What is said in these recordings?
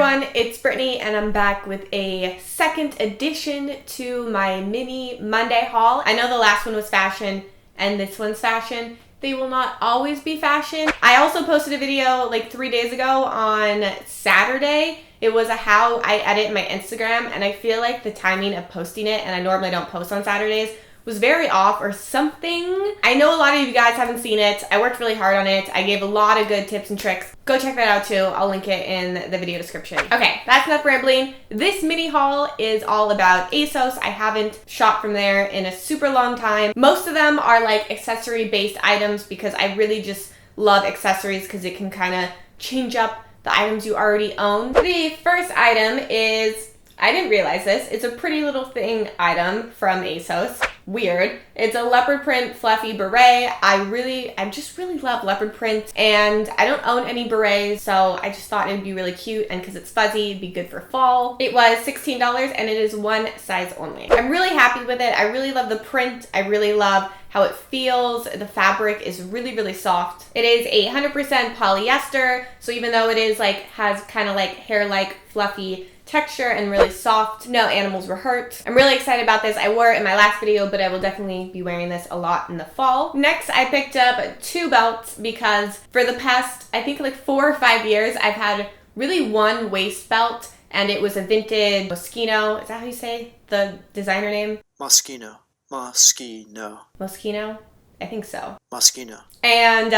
everyone, it's Brittany and I'm back with a second addition to my mini Monday haul. I know the last one was fashion and this one's fashion. They will not always be fashion. I also posted a video like 3 days ago on Saturday. It was a how I edit my Instagram, and I feel like the timing of posting it, and I normally don't post on Saturdays, was very off or something. I know a lot of you guys haven't seen it. I worked really hard on it. I gave a lot of good tips and tricks. Go check that out too. I'll link it in the video description. Okay, that's enough rambling. This mini haul is all about ASOS. I haven't shopped from there in a super long time. Most of them are like accessory based items because I really just love accessories because it can kind of change up the items you already own. The first item is, I didn't realize this, it's a pretty little thing item from ASOS. Weird. It's a leopard print fluffy beret. I just really love leopard print, and I don't own any berets, so I just thought it'd be really cute, and because it's fuzzy, it'd be good for fall. It was $16 and it is one size only. I'm really happy with it. I really love the print. I really love how it feels. The fabric is really, really soft. It is 100% polyester, so even though it is like, has kind of like hair-like fluffy texture and really soft, no animals were hurt. I'm really excited about this. I wore it in my last video, but I will definitely be wearing this a lot in the fall. Next, I picked up two belts because for the past, I think like 4 or 5 years, I've had really one waist belt, and it was a vintage Moschino. Is that how you say the designer name? Moschino. Moschino? I think so. Moschino. And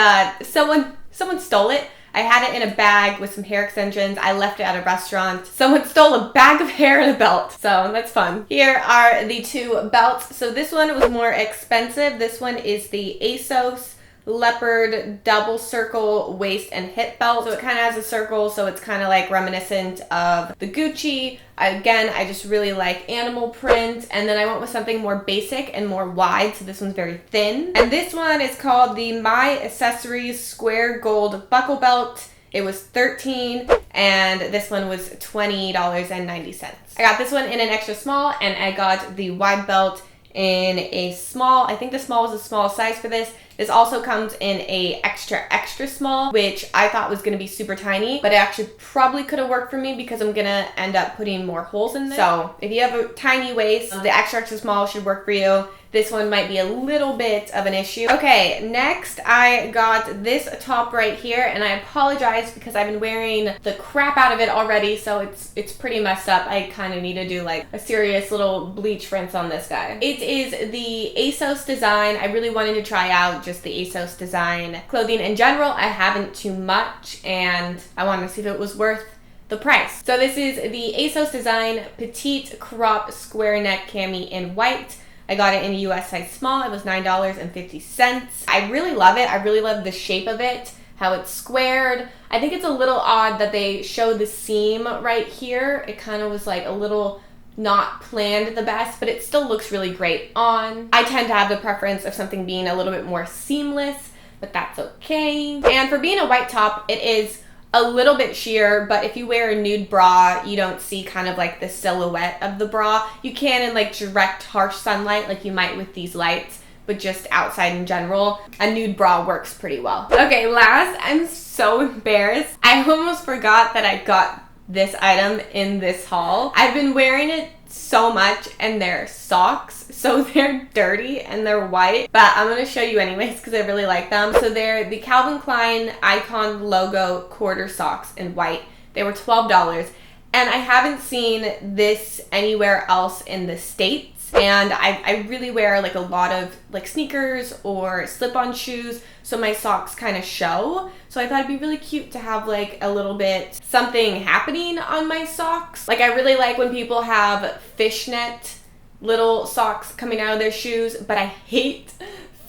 someone stole it. I had it in a bag with some hair extensions. I left it at a restaurant. Someone stole a bag of hair and a belt. So that's fun. Here are the two belts. So this one was more expensive. This one is the ASOS leopard double circle waist and hip belt. So it kind of has a circle, so it's kind of like reminiscent of the Gucci. Again, I just really like animal print, and then I went with something more basic and more wide, so this one's very thin. And this one is called the My Accessories Square Gold Buckle Belt. It was $13, and this one was $20.90. I got this one in an extra small, and I got the wide belt in a small. I think the small was a small size for this. This also comes in a extra small, which I thought was going to be super tiny, but it actually probably could have worked for me because I'm going to end up putting more holes in there. So if you have a tiny waist, the extra small should work for you. This one might be a little bit of an issue. Okay, next I got this top right here, and I apologize because I've been wearing the crap out of it already, so it's pretty messed up. I kind of need to do like a serious little bleach rinse on this guy. It is the ASOS design. I really wanted to try out just the ASOS design clothing in general. I haven't too much, and I wanted to see if it was worth the price. So this is the ASOS design petite crop square neck cami in white. I got it in a US size small. It was $9.50. I really love it. I really love the shape of it, how it's squared. I think it's a little odd that they show the seam right here. It kind of was like a little not planned the best, but it still looks really great on. I tend to have the preference of something being a little bit more seamless, but that's okay. And for being a white top, it is a little bit sheer, but if you wear a nude bra, you don't see kind of like the silhouette of the bra. You can in like direct harsh sunlight like you might with these lights, but just outside in general, a nude bra works pretty well. Okay, last, I'm so embarrassed. I almost forgot that I got this item in this haul. I've been wearing it so much, and they're socks, so they're dirty and they're white, but I'm gonna show you anyways because I really like them. So they're the Calvin Klein icon logo quarter socks in white. They were $12, and I haven't seen this anywhere else in the States. And I really wear like a lot of like sneakers or slip-on shoes, so my socks kind of show. So I thought it'd be really cute to have like a little bit something happening on my socks. Like I really like when people have fishnet little socks coming out of their shoes, but I hate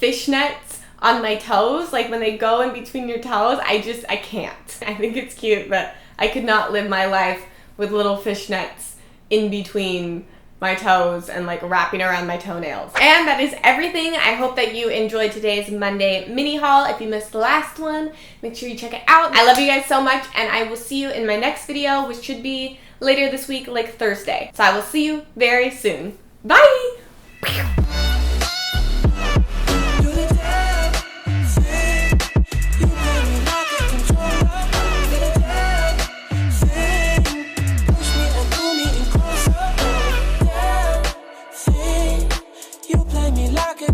fishnets on my toes. Like when they go in between your toes, I can't. I think it's cute, but I could not live my life with little fishnets in between my toes and like wrapping around my toenails. And that is everything. I hope that you enjoyed today's Monday mini haul. If you missed the last one, make sure you check it out. I love you guys so much, and I will see you in my next video, which should be later this week, like Thursday. So I will see you very soon. Bye!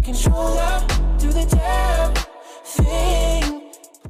controller through the damn thing.